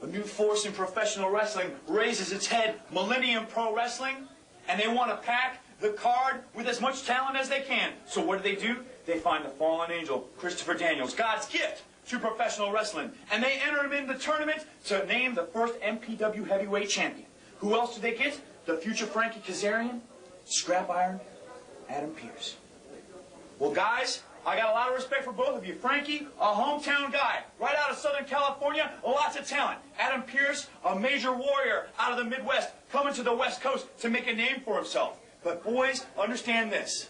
A new force in professional wrestling raises its head, Millennium Pro Wrestling, and they want to pack the card with as much talent as they can. So what do? They find the fallen angel, Christopher Daniels, God's gift to professional wrestling, and they enter him in the tournament to name the first MPW heavyweight champion. Who else do they get? The future Frankie Kazarian, Scrap Iron, Adam Pearce. Well, guys, I got a lot of respect for both of you. Frankie, a hometown guy, right out of Southern California, lots of talent. Adam Pearce, a major warrior out of the Midwest, coming to the West Coast to make a name for himself. But boys, understand this.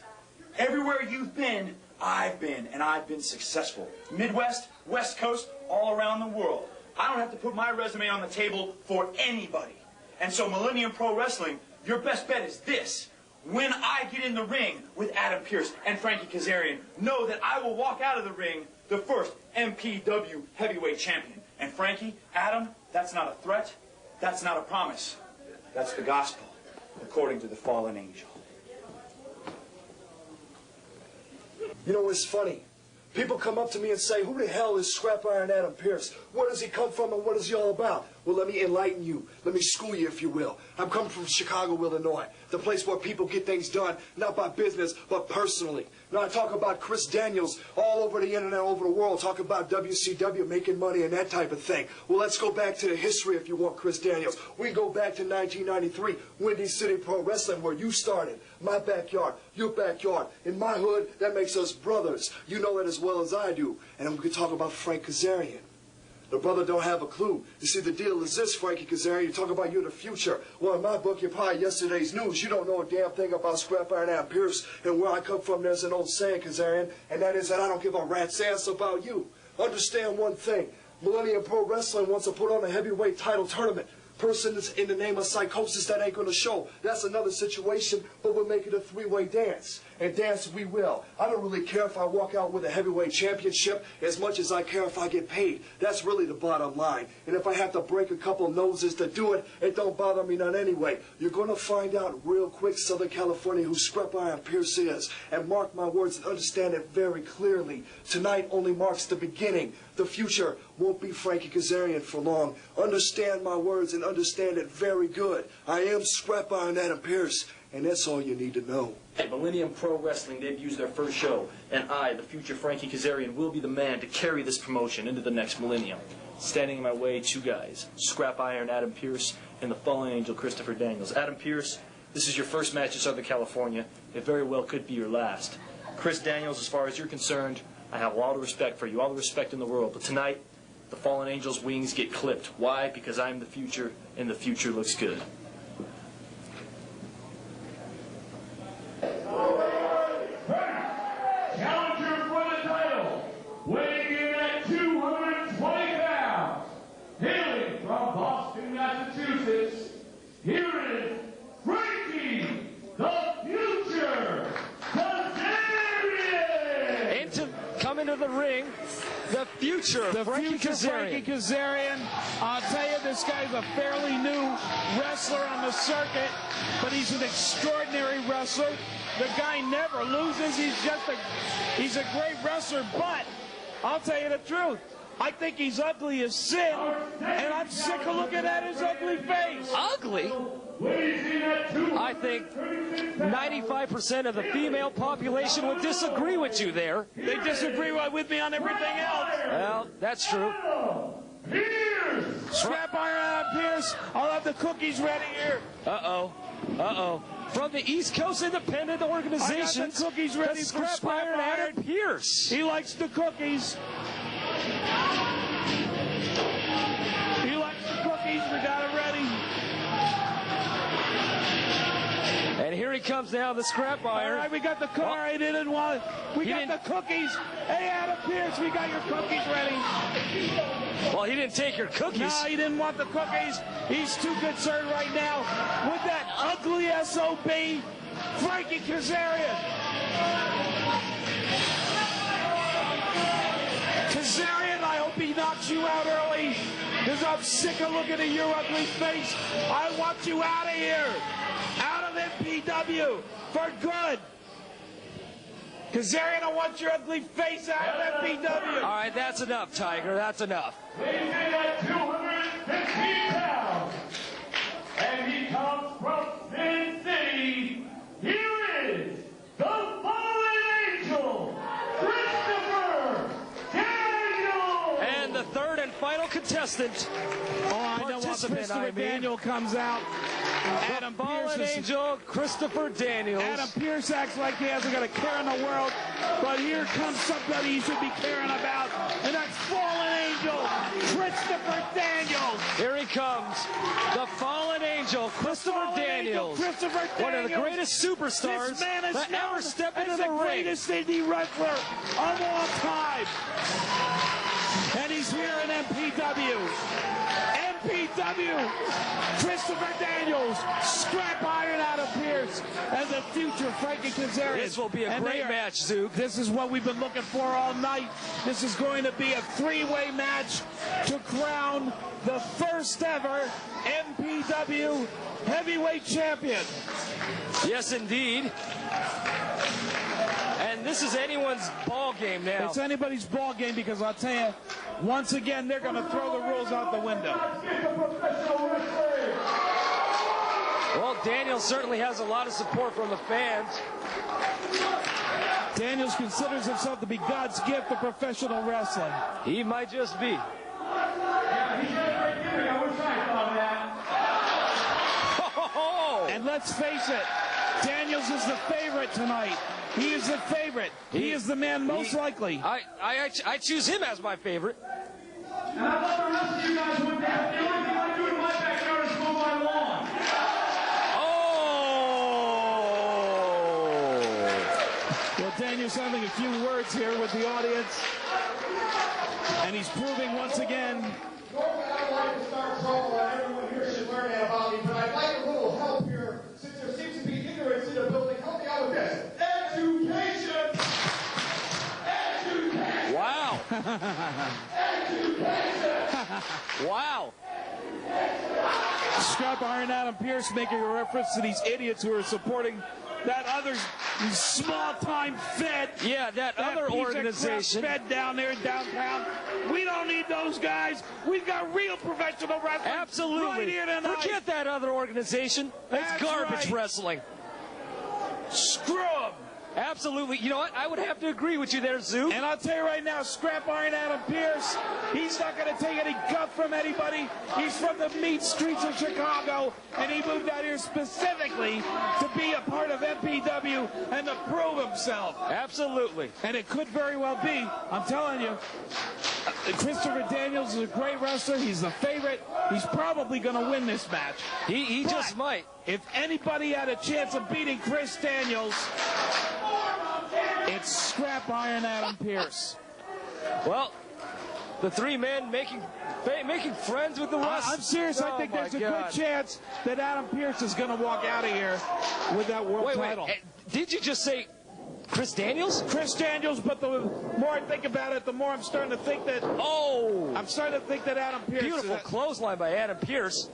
Everywhere you've been, I've been, and I've been successful. Midwest, West Coast, all around the world. I don't have to put my resume on the table for anybody. And so Millennium Pro Wrestling, your best bet is this. When I get in the ring with Adam Pearce and Frankie Kazarian, know that I will walk out of the ring the first MPW heavyweight champion. And Frankie, Adam, that's not a threat. That's not a promise. That's the gospel, according to the fallen angel. You know, it's funny. People come up to me and say, who the hell is Scrap Iron Adam Pearce? Where does he come from and what is he all about? Well, let me enlighten you. Let me school you, if you will. I'm coming from Chicago, Illinois, the place where people get things done, not by business, but personally. Now, I talk about Chris Daniels all over the internet, all over the world, talk about WCW, making money and that type of thing. Well, let's go back to the history if you want, Chris Daniels. We go back to 1993, Windy City Pro Wrestling, where you started. My backyard, your backyard. In my hood, that makes us brothers. You know that as well as I do. And we could talk about Frank Kazarian. The brother don't have a clue. You see, the deal is this, Frankie Kazarian. You talk about you're the future. Well, in my book, you're probably yesterday's news. You don't know a damn thing about Scrap Iron Adam Pearce. And where I come from, there's an old saying, Kazarian, and that is that I don't give a rat's ass about you. Understand one thing. Millennium Pro Wrestling wants to put on a heavyweight title tournament. Person that's in the name of psychosis that ain't going to show. That's another situation, but we'll make it a three-way dance. And dance we will. I don't really care if I walk out with a heavyweight championship as much as I care if I get paid. That's really the bottom line. And if I have to break a couple noses to do it, it don't bother me none anyway. You're going to find out real quick, Southern California, who Scrap Iron Pearce is. And mark my words and understand it very clearly. Tonight only marks the beginning. The future won't be Frankie Kazarian for long. Understand my words and understand it very good. I am Scrap Iron Adam Pearce, and that's all you need to know. At Millennium Pro Wrestling debuts their first show, and I, the future Frankie Kazarian, will be the man to carry this promotion into the next millennium. Standing in my way, two guys, Scrap Iron Adam Pearce and the fallen angel Christopher Daniels. Adam Pearce, this is your first match in Southern California. It very well could be your last. Chris Daniels, as far as you're concerned, I have all the respect for you, all the respect in the world. But tonight, the fallen angel's wings get clipped. Why? Because I'm the future, and the future looks good. Challenger for the title, weighing in at 220 pounds, hailing from Boston, Massachusetts, here is Frankie, the future Kazarian! Come into the ring, the future, Frankie Kazarian. I'll tell you, this guy's a fairly new wrestler on the circuit, but he's an extraordinary wrestler. The guy never loses. He's a great wrestler, but I'll tell you the truth. I think he's ugly as sin, and I'm sick of looking at his ugly face. Ugly? I think 95% of the female population would disagree with you there. They disagree with me on everything else. Well, that's true. Scrap Iron Adam Pearce. I'll have the cookies ready here. Uh-oh. Uh-oh. From the East Coast Independent Organization, I got the cookies ready for Scrap Iron Adam Pearce. He likes the cookies. He likes the cookies. We got it ready. And here he comes now, the Scrap Iron. All right, we got the car. I didn't want it. We got the cookies. Hey, Adam Pearce, we got your cookies ready. Well, he didn't take your cookies. No, he didn't want the cookies. He's too concerned right now with that ugly SOB, Frankie Kazarian. Kazarian, I hope he knocks you out early, because I'm sick of looking at your ugly face. I want you out of here. Out of MPW for good. Kazarian, I want your ugly face out of MPW. All right, that's enough, Tiger. That's enough. Weighing in at 200 115 pounds. And he comes from Sin City. Here is the fallen angel, Christopher Daniels. And the third and final contestant. Oh, I know what the Christopher Daniel comes out. Adam Fallen Pearce angel, Christopher Daniels. Adam Pearce acts like he hasn't got a care in the world, but here comes somebody he should be caring about, and that's Fallen Angel, Christopher Daniels. Here he comes, the Fallen angel, Christopher Daniels. Christopher Daniels. One of the greatest superstars This man is that ever stepped into as the the ring. greatest indie wrestler of all time. And he's here in MPW. MPW, Christopher Daniels, Scrap Iron Adam Pearce, and the future Frankie Kazarian. This will be a great match, Zook. This is what we've been looking for all night. This is going to be a three-way match to crown the first ever MPW heavyweight champion. Yes, indeed. And this is anyone's ball game now. It's anybody's ball game because I'll tell you, once again, they're going to throw the rules out the window. Well, Daniels certainly has a lot of support from the fans. Daniels considers himself to be God's gift of professional wrestling. He might just be. Yeah, he's got a great gimmick. I wish I thought of that. And let's face it, Daniels is the favorite tonight. He is the favorite. He is the man most likely. I choose him as my favorite. And I thought the rest of you guys would have. The only thing I do in my backyard is mow my lawn. Well, Daniel's having a few words here with the audience. And he's proving once again. Normally, I don't like to start trouble and everyone here should learn that about me, but I'd like a little help here since there seems to be ignorance in the building. Help me out with this. Education! Education! Wow. Education! Wow. Scrap Iron Adam Pearce making a reference to these idiots who are supporting that other small-time Fed. Yeah, that other organization. Fed down there in downtown. We don't need those guys. We've got real professional wrestling. Absolutely. Right here tonight. Forget that other organization. That's garbage right. wrestling. Screw 'em. Absolutely. You know what? I would have to agree with you there, Zoo. And I'll tell you right now, Scrap Iron Adam Pearce, he's not going to take any guff from anybody. He's from the meat streets of Chicago, and he moved out here specifically to be a part of MPW and to prove himself. Absolutely. And it could very well be, I'm telling you, Christopher Daniels is a great wrestler. He's the favorite. He's probably going to win this match. He But just might. if anybody had a chance of beating Chris Daniels, it's Scrap Iron Adam Pearce. Well, the three men making friends with the rest. I'm serious. I think there's a good chance that Adam Pearce is going to walk out of here with that world title. Wait. Did you just say Chris Daniels? Chris Daniels, but the more I think about it, the more I'm starting to think that. Oh! I'm starting to think that Adam Pearce. Beautiful clothesline by Adam Pearce.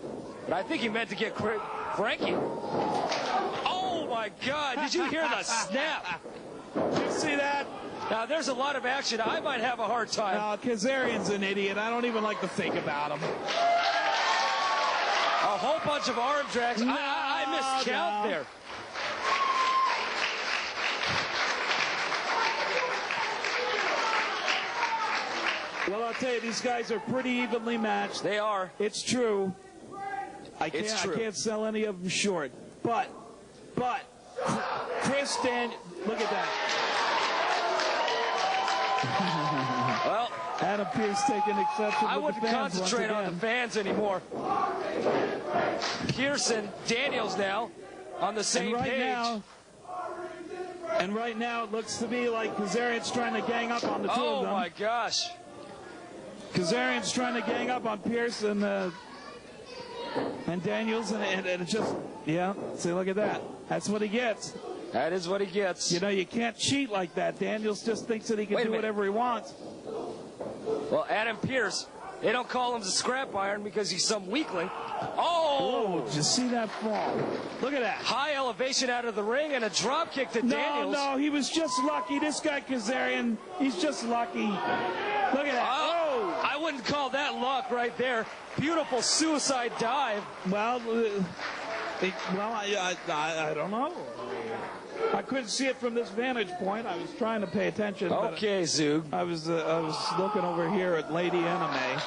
But I think he meant to get Frankie. Oh my God! Did you hear the snap? You see that? Now there's a lot of action. I might have a hard time. Kazarian's an idiot. I don't even like to think about him. A whole bunch of arm drags. I missed count there. Well, I'll tell you, these guys are pretty evenly matched. They are. It's true. I can't sell any of them short. But, Chris Daniels, look at that. Well, Adam Pearce taking exception. I wouldn't concentrate on the fans anymore. Pearson, Daniels now on the same page. And right now, it looks to be like Kazarian's trying to gang up on the two of them. Oh, my gosh. Kazarian's trying to gang up on Pearce and Daniels, and it's just, yeah, see, look at that. That's what he gets. That is what he gets. You know, you can't cheat like that. Daniels just thinks that he can do whatever he wants. Well, Adam Pearce, they don't call him the scrap iron because he's some weakling. Oh! Did you see that fall? Look at that. High elevation out of the ring and a drop kick to Daniels. No, he was just lucky. This guy Kazarian, he's just lucky. Look at that. I wouldn't call that luck right there. Beautiful suicide dive. Well, I don't know. I couldn't see it from this vantage point. I was trying to pay attention. Okay, Zoog. I was looking over here at Lady Anime.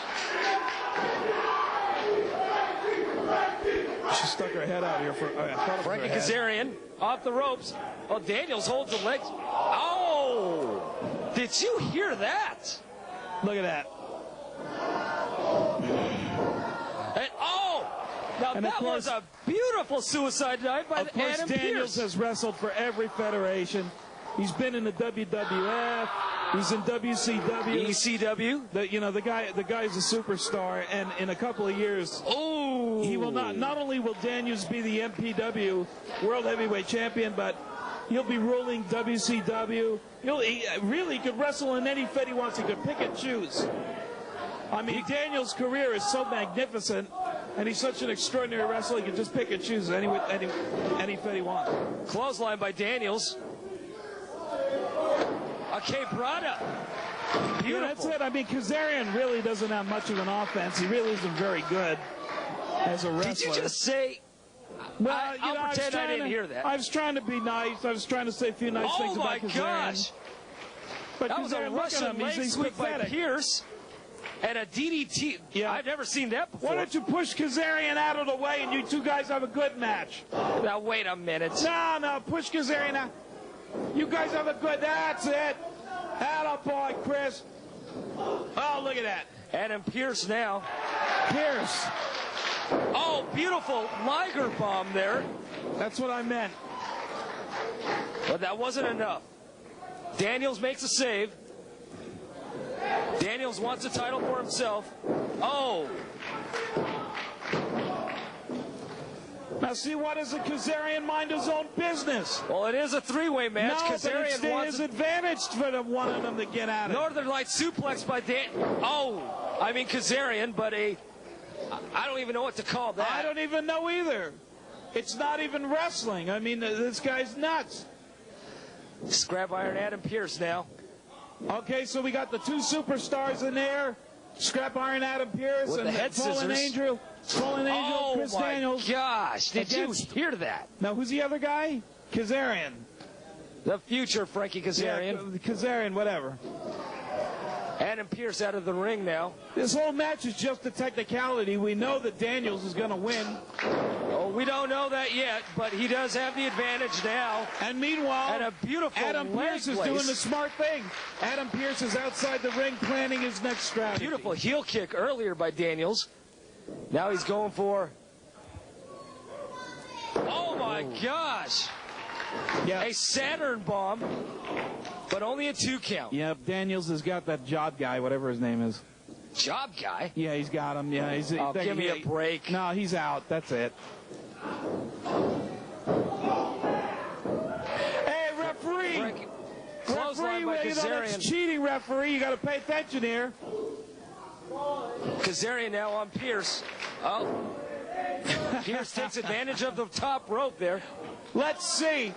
She stuck her head out here for Frankie Kazarian off the ropes. Oh, Daniels holds the legs. Oh! Did you hear that? Look at that. And now and that was a beautiful suicide dive by Of course, Adam Daniels Pearce. has wrestled for every federation. He's been in the WWF. He's in WCW. ECW. The guy's a superstar, and in a couple of years, he will not only will Daniels be the MPW World Heavyweight Champion, but he'll be ruling WCW. He could wrestle in any fed he wants. He could pick and choose. I mean, Daniels' career is so magnificent, and he's such an extraordinary wrestler. He can just pick and choose any fed he wants. Clothesline by Daniels. A K-Brada. Beautiful. Yeah, that's it. I mean, Kazarian really doesn't have much of an offense. He really isn't very good as a wrestler. Did you just say... Well, I'll pretend I didn't hear that. I was trying to be nice. I was trying to say a few nice things about Kazarian. Oh, my gosh. But That was a Russian leg sweep by Pearce. And a DDT. Yeah. I've never seen that before. Why don't you push Kazarian out of the way and you two guys have a good match? Now, wait a minute. No, push Kazarian out. You guys have a good... That's it. Attaboy, Chris. Oh, look at that. Adam Pearce now. Pearce. Oh, beautiful Liger bomb there. That's what I meant. But that wasn't enough. Daniels makes a save. Daniels wants a title for himself. Oh. Now, see, why doesn't Kazarian mind his own business? Well, it is a three-way match. No, Kazarian but wants it's advantage for one of them to get at it. Northern Light suplex by Kazarian, but I don't even know what to call that. I don't even know either. It's not even wrestling. I mean, this guy's nuts. Scrap Iron Adam Pearce now. Okay, so we got the two superstars in there. Scrap Iron Adam Pearce with and the head Fallen Angel. Chris Daniels. Oh, my gosh. Did you hear that? Now, who's the other guy? Kazarian. The future Frankie Kazarian. Yeah, Kazarian, whatever. Adam Pearce out of the ring now. This whole match is just a technicality. We know that Daniels is going to win. Oh, we don't know that yet, but he does have the advantage now. And meanwhile, and a beautiful Adam Pearce is doing the smart thing. Adam Pearce is outside the ring planning his next strategy. Beautiful heel kick earlier by Daniels. Now he's going for... Oh, my gosh. Yeah. A Saturn bomb, but only a 2 count. Yeah, Daniels has got that job guy, whatever his name is. Job guy? Yeah, he's got him. Yeah, give me a break. No, he's out. That's it. Hey, referee! Clothesline by Kazarian. That's cheating, referee. You got to pay attention here. Kazarian now on Pearce. Oh. Pearce takes advantage of the top rope there. Let's see.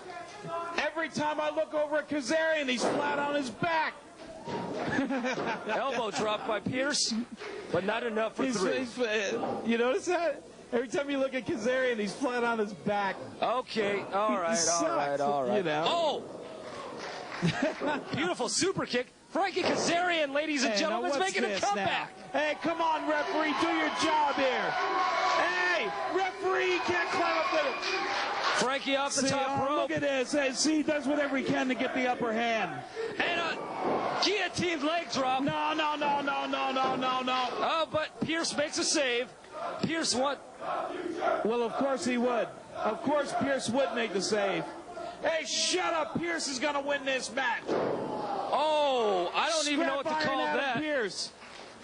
Every time I look over at Kazarian, he's flat on his back. Elbow drop by Pearce, but not enough for 3. You notice that? Every time you look at Kazarian, he's flat on his back. Okay, all right. You know. Oh! Beautiful super kick. Frankie Kazarian, ladies and gentlemen, is making a comeback. Now? Hey, come on, referee, do your job here. Hey, referee, you can't climb up the... Frankie off the top rope. Look at this. Hey, see, he does whatever he can to get the upper hand. And a guillotine leg drop. No. Oh, but Pearce makes a save. Pearce what? Well, of course he would. Of course Pearce would make the save. Hey, shut up. Pearce is going to win this match. Oh, I don't even know what to call that. Pearce.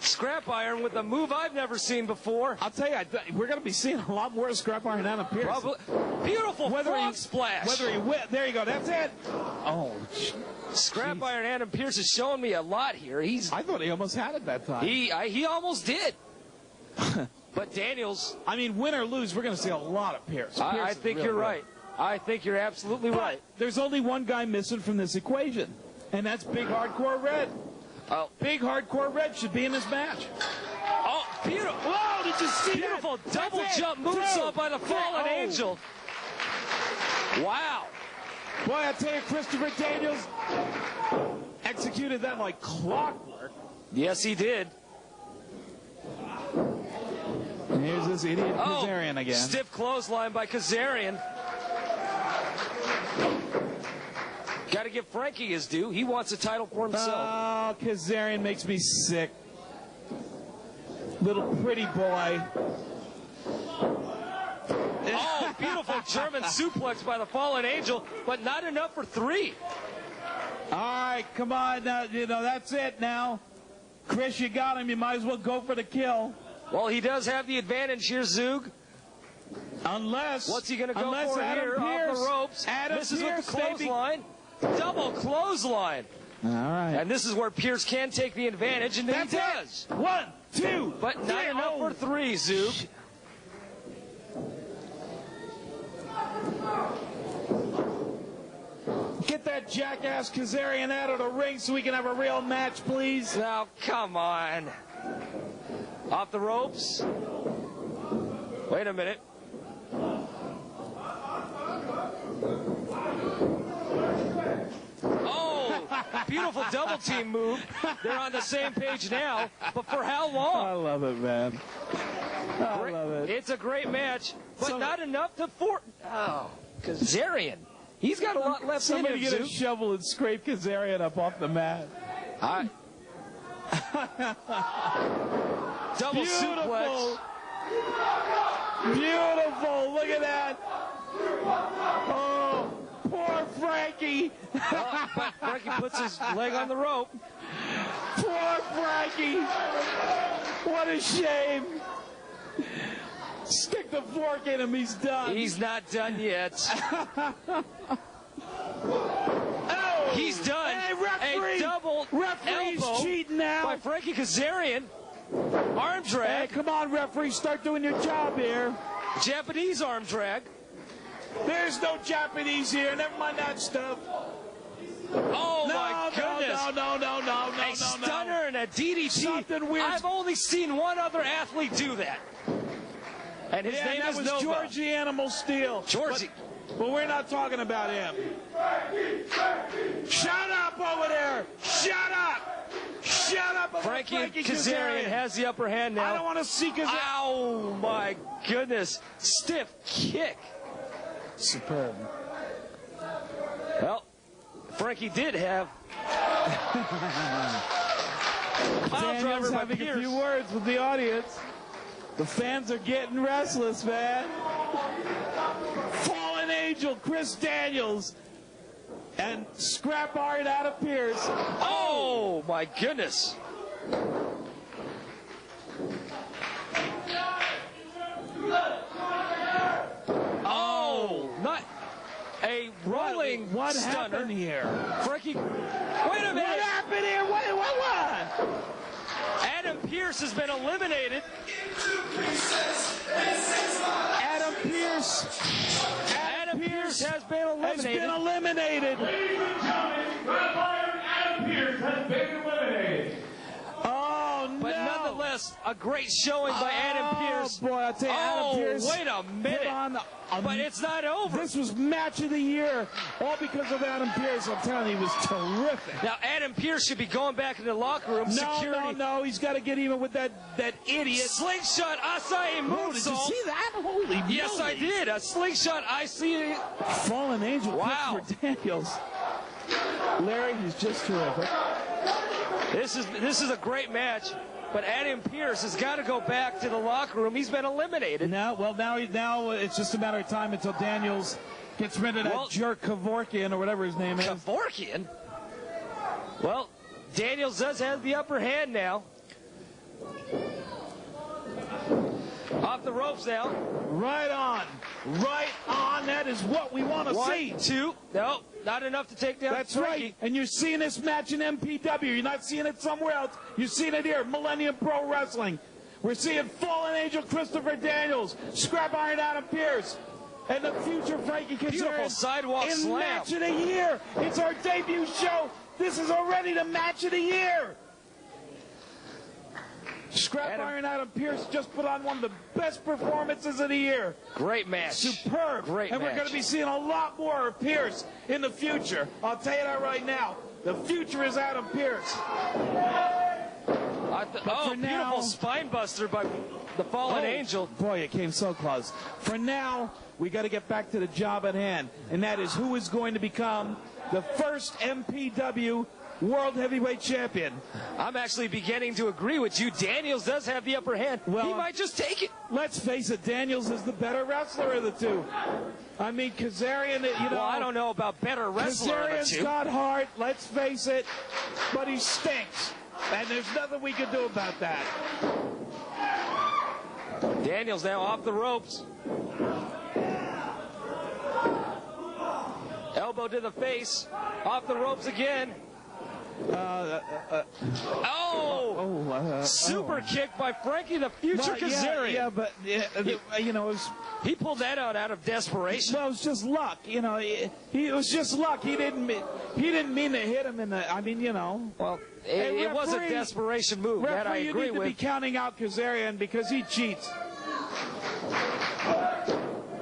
Scrap Iron with a move I've never seen before. I'll tell you, we're going to be seeing a lot more Scrap Iron Adam Pearce. Probably. Beautiful frog splash. Whether he there you go. That's it. Oh, Scrap Iron Adam Pearce is showing me a lot here. I thought he almost had it that time. He almost did. But Daniels. I mean, win or lose, we're going to see a lot of Pearce. I think you're right. I think you're absolutely right. There's only one guy missing from this equation, and that's Big Hardcore Red. Oh, big hardcore red should be in this match. Oh, beautiful. Whoa, did you see Beautiful that? double jump moonsault by the fallen angel. Wow. Boy, I tell you, Christopher Daniels executed that like clockwork. Yes, he did. And here's this idiot Kazarian again. Stiff clothesline by Kazarian. Got to give Frankie his due. He wants a title for himself. Oh, Kazarian makes me sick. Little pretty boy. Oh, beautiful German suplex by the fallen angel, but not enough for 3. All right, come on now. You know, that's it now. Chris, you got him. You might as well go for the kill. Well, he does have the advantage here, Zoog. Unless... What's he going to go for Adam here? Pearce, Off the ropes. Adam Misses Pearce, with the clothesline. Double clothesline. All right. And this is where Pearce can take the advantage, and That's he does. It. 1, 2, But not 3. enough for 3, Zoog. Get that jackass Kazarian out of the ring so we can have a real match, please. Now, come on. Off the ropes. Wait a minute. Oh, beautiful double team move. They're on the same page now, but for how long? I love it, man. I love it. It's a great match, but not enough to Oh, Kazarian. He's got a lot left in him, Somebody get a Zook. shovel and scrape Kazarian up off the mat. Double suplex. Beautiful. Look at that. Oh, poor Frankie. But Frankie puts his leg on the rope. Poor Frankie. What a shame. Stick the fork in him. He's done. He's not done yet. Oh. He's done. Hey, referee. A double Referee's elbow cheating now. by Frankie Kazarian. Arm Hey, drag. come on, referee. Start doing your job here. Japanese arm drag. There's no Japanese here. Never mind that stuff. Oh, my goodness. No. A stunner and a DDT. Something weird. I've only seen one other athlete do that. And his name that is was Nova. George the Animal Steel. Georgie. But we're not talking about him. Shut up over there. Shut up. Shut up. Frankie Kazarian has the upper hand now. I don't want to see Kazarian. Ow, my goodness. Stiff kick. Superb. Well, Frankie did have pile driver by having Pearce. a few words with the audience. The fans are getting restless, man. Fallen Angel, Chris Daniels, and Scrap Iron out of Pearce. Oh, my goodness. Oh, not a rolling What stunner. happened here? Frankie, wait a minute. What happened here? What? Adam Pearce has been eliminated. Adam Pearce Has been eliminated. Ladies and gentlemen, Grandfather Adam Pearce has been eliminated. Oh, no. But nonetheless, a great showing by Adam Pearce. Oh, boy, I'll tell you, Adam Pearce. Wait a minute. put on But it's not over. This was match of the year, all because of Adam Pearce. I'm telling you, he was terrific. Now, Adam Pearce should be going back into the locker room. Security. No. He's got to get even with that idiot. Slingshot Asai Oh, did you moonsault. see that? Holy moly. Yes, I did. A slingshot Asai. Fallen Angel. Wow. For Daniels. Larry, he's just terrific. This is a great match. But Adam Pearce has got to go back to the locker room. He's been eliminated. Now it's just a matter of time until Daniels gets rid of that jerk Kevorkian or whatever his name is. Kevorkian? Well, Daniels does have the upper hand now. Off the ropes now. Right on. That is what we want to see. 1, 2. No, not enough to take down That's Frankie. right. And you're seeing this match in MPW. You're not seeing it somewhere else. You're seeing it here, Millennium Pro Wrestling. We're seeing Fallen Angel Christopher Daniels, Scrap Iron Adam Pearce, and the future Frankie Kazarian. Beautiful sidewalk in slam. match of the year. It's our debut show. This is already the match of the year. Scrap Iron Adam Pearce just put on one of the best performances of the year. Great match. Superb. Great and match. We're going to be seeing a lot more of Pearce in the future. I'll tell you that right now. The future is Adam Pearce. Beautiful now, spine buster by the Fallen Angel. Boy, it came so close. For now, we got to get back to the job at hand, and that is who is going to become the first MPW World Heavyweight Champion. I'm actually beginning to agree with you. Daniels does have the upper hand. Well, he might just take it. Let's face it, Daniels is the better wrestler of the two. I mean, Kazarian, you know. Well, I don't know about better wrestler of the Kazarian's two. got heart, let's face it, but he stinks. And there's nothing we can do about that. Daniels now off the ropes. Elbow to the face. Off the ropes again. Super kick by Frankie the Future Kazarian. Yeah, but you know, he pulled that out of desperation. Well, it was just luck. You know, it was just luck. He didn't mean to hit him in the. I mean, you know. Well, it was a desperation move. That I agree you need with. to be counting out Kazarian because he cheats.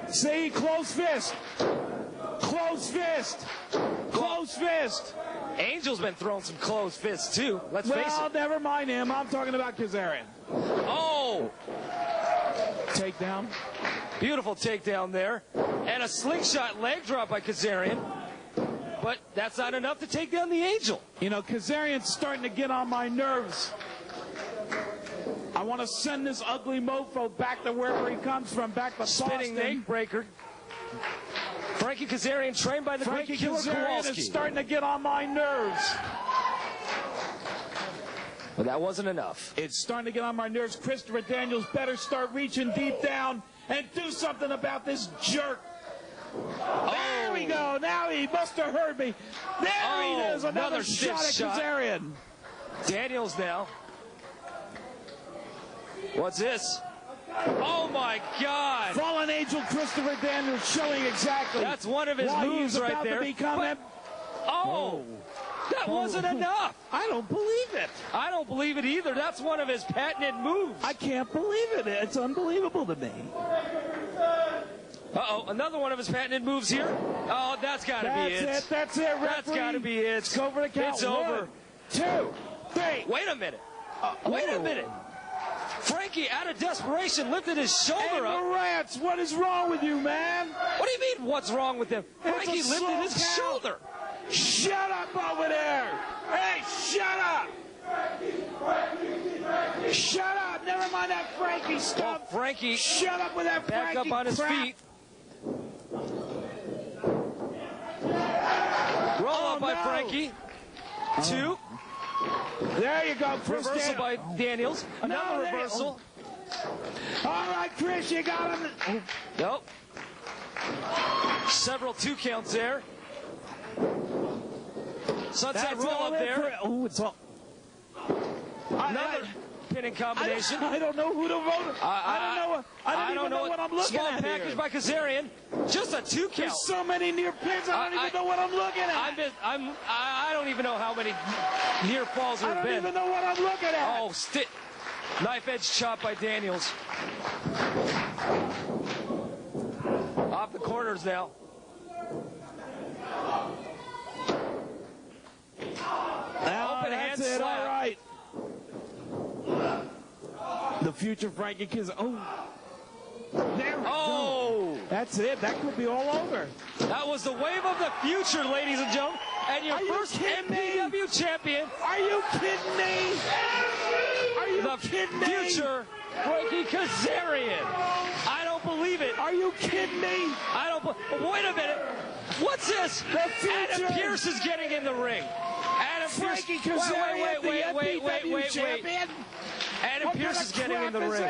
See, close fist. Close fist. Close fist. Angel's been throwing some closed fists, too. Let's face it. Well, never mind him. I'm talking about Kazarian. Oh! Takedown. Beautiful takedown there. And a slingshot leg drop by Kazarian. But that's not enough to take down the Angel. You know, Kazarian's starting to get on my nerves. I want to send this ugly mofo back to wherever he comes from, back to Boston. Spinning neck breaker. Frankie Kazarian trained by the great Killer Kowalski. Is starting to get on my nerves. But that wasn't enough. It's starting to get on my nerves. Christopher Daniels better start reaching deep down and do something about this jerk. There we go. Now he must have heard me. There he is. Another shot at Kazarian. Daniels now. What's this? Oh, my God. Fallen Angel Christopher Daniels showing exactly. That's one of his moves right there. That wasn't enough. I don't believe it. I don't believe it either. That's one of his patented moves. I can't believe it. It's unbelievable to me. Uh-oh, another one of his patented moves here. Oh, that's got to be it. That's it, referee. That's got to be it. Let's go for the count. It's over. 1, 2, 3. Wait a minute. Wait a minute. Frankie, out of desperation, lifted his shoulder up. Morantz, what is wrong with you, man? What do you mean, what's wrong with him? Frankie lifted his shoulder. Shut up over there. Hey, shut up. Shut up. Never mind that Frankie stuff. Well, Frankie, shut up with that back Frankie up on his feet. Roll up by Frankie. 2. There you go, Chris. Reversal by Daniels. Another reversal. All right, Chris, you got him. Nope. Several 2 counts there. Sunset roll up there. Oh, it's all. Another pinning combination. I don't know who to vote. I don't know what I'm looking Small at. Small package by Kazarian. Just a 2 count. There's so many near pins. I don't even know what I'm looking at. I don't even know how many near falls there have been. I don't even know what I'm looking at. Oh, knife edge chop by Daniels. Off the corners now. Open hand slap. All right. The future Frankie Kazarian. There we go. That's it. That could be all over. That was the wave of the future, ladies and gentlemen. And your first MPW champion. Are you kidding me? Are you kidding me? The future Frankie Kazarian. I don't believe it. Are you kidding me? I don't. Wait a minute. What's this? Adam Pearce is getting in the ring. Adam Frankie Pearce. Kazarian, Wait. champion. Adam Pearce is getting in the ring.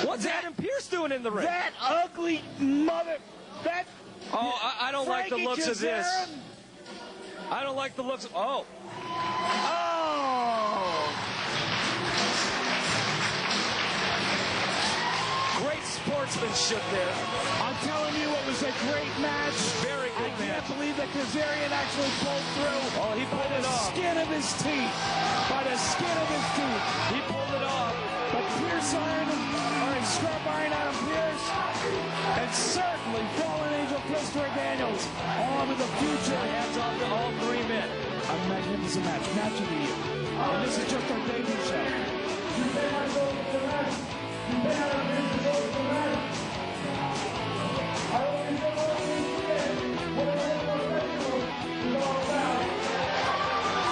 What's Adam Pearce doing in the ring? That ugly mother. That. Oh, I don't like the looks of this. I don't like the looks of. Oh. Great sportsmanship there. I'm telling you, it was a great match. Very good match. I can't believe that Kazarian actually pulled through. Oh, he pulled it off. Skin of his teeth. by the skin of his teeth. He pulled it off. But scrap iron Adam Pearce, and certainly fallen angel Christopher Daniels on to the future. Hands off to all three men. A magnificent match of the year. And this is just our debut show.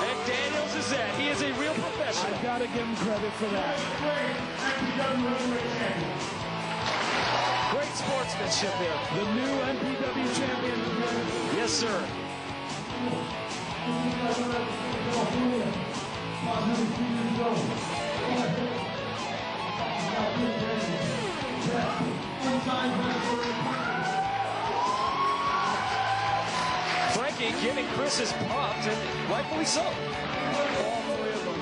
And Daniels is that. He is a real professional. I've got to give him credit for that. Great sportsmanship there. The new MPW champion. Yes, sir. Frankie giving Chris his props, and rightfully so. All three of them.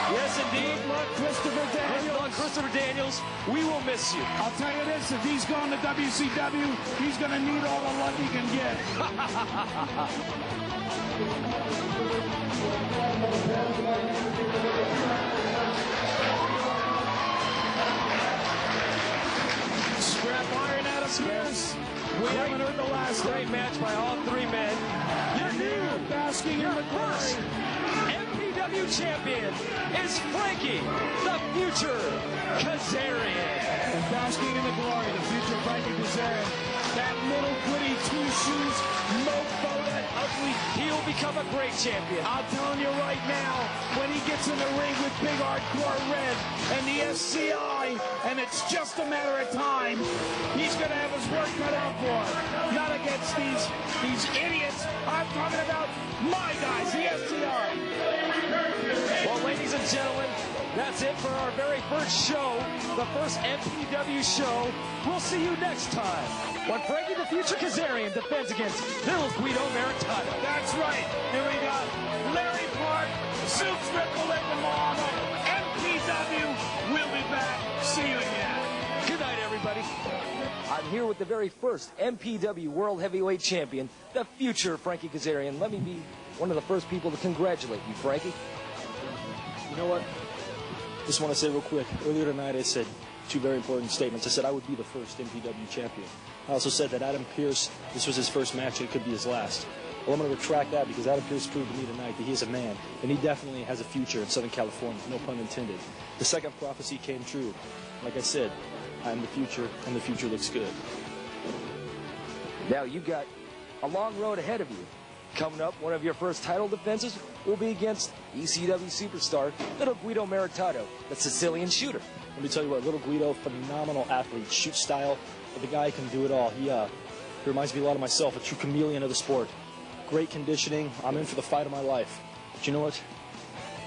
Yes, indeed. Good luck, Christopher Daniels. Good luck, Christopher Daniels. We will miss you. I'll tell you this, if he's going to WCW, he's going to need all the luck he can get. Scrap iron Adam Pearce. We haven't heard the last Great match by all three men. Your new, basking in the first MPW champion is Frankie, the future Kazarian. And basking in the glory, the future Frankie Kazarian. That little goody two shoes mofo, that ugly. He'll become a great champion. I'm telling you right now, when he gets in the ring with Big Hardcore Red and the SCI, and it's just a matter of time, he's going to have his work cut out for him. Not against these idiots. I'm talking about my guys, the SCI. Well, ladies and gentlemen, that's it for our very first show, the first MPW show. We'll see you next time when Frankie the Future Kazarian defends against Little Guido Maritano. That's right. Here we got Larry Park, Soups Ripple at the Marble, MPW. We'll be back. See you again. Good night, everybody. I'm here with the very first MPW World Heavyweight Champion, the future Frankie Kazarian. Let me be one of the first people to congratulate you, Frankie. You know what? Just want to say real quick. Earlier tonight I said two very important statements. I said I would be the first MPW champion. I also said that Adam Pearce, this was his first match and it could be his last. Well, I'm going to retract that because Adam Pearce proved to me tonight that he is a man, and he definitely has a future in Southern California, no pun intended. The second prophecy came true. Like I said, I'm the future, and the future looks good. Now, you've got a long road ahead of you. Coming up, one of your first title defenses will be against ECW superstar Little Guido Maritano, the Sicilian shooter. Let me tell you what, Little Guido, phenomenal athlete, shoot style, but the guy can do it all. He reminds me a lot of myself, a true chameleon of the sport. Great conditioning. I'm in for the fight of my life. But you know what?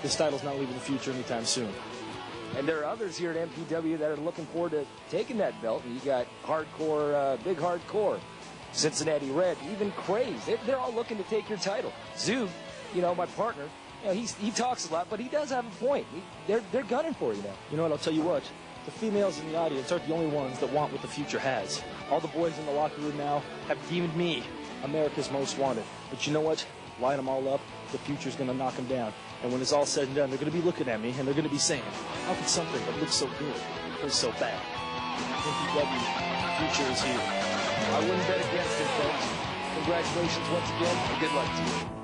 This title's not leaving the future anytime soon. And there are others here at MPW that are looking forward to taking that belt. And you got Hardcore, Big Hardcore, Cincinnati Red, even Craze. They're all looking to take your title. Zoo, you know, my partner, you know, he talks a lot, but he does have a point. They're gunning for you now. You know what? I'll tell you what. The females in the audience aren't the only ones that want what the future has. All the boys in the locker room now have deemed me America's most wanted. But you know what? Line them all up, the future's going to knock them down. And when it's all said and done, they're going to be looking at me, and they're going to be saying, how could something that looks so good play so bad? MPW, future is here. I wouldn't bet against him, folks. Congratulations once again, and good luck to you.